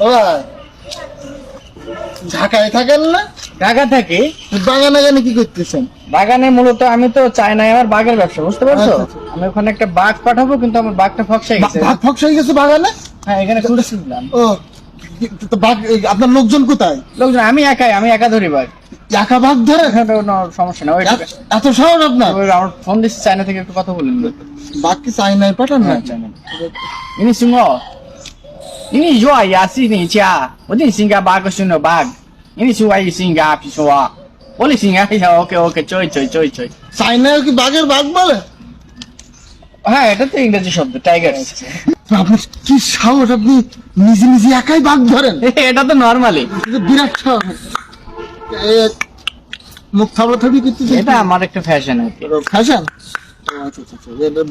ও ভাই, ঢাকায় থাকেন না? ঢাকা থেকে বাগানে গানে কি করতেছেন? বাগানে মূলত আমি তো চাই না আমার বাঘের ব্যবসা, বুঝতে পারছো? আচ্ছা, আচ্ছা। আমি ওখানে একটা বাঘ পাঠাবো, কিন্তু আমার বাঘটা ফকসাই গেছে। বাঘ ফকসাই গেছে বাগানে? হ্যাঁ, এখানে খুঁজেছিলাম। ও, তো বাঘ আপনার লোকজন কোথায়? লোকজন আমি একা ধরি বাঘ। একা বাঘ ধরে? এখানে কোনো সমস্যা না। ওই এত সাহস আপনার? আমার ফোন দিচ্ছে চায়না থেকে, একটু কথা বলেন। বাঘ কি চাইনায় পাঠান না? হ্যাঁ, চায়না। ইনি শুনো, ইনি জয় আসি নি চা ওদিন সিঙ্গা বাঘ শুনো বাঘ ইনি সুয়াই সিঙ্গা পিছোয়া বলি সিঙ্গা। ওকে ওকে, চই। চাইনায় কি বাঘের বাঘ বলে? হ্যাঁ, এটা তো ইংরেজি শব্দ, টাইগার। আপনার কি সাহস, আপনি নিজে নিজে একাই বাঘ ধরেন? এটা তো নরমালি, এটা বিরাট সাহস। মুখ থাবড়াথাবড়ি করতেছেন? এটা আমার একটা ফ্যাশন আর কি। ফ্যাশন? আচ্ছা, বিরাট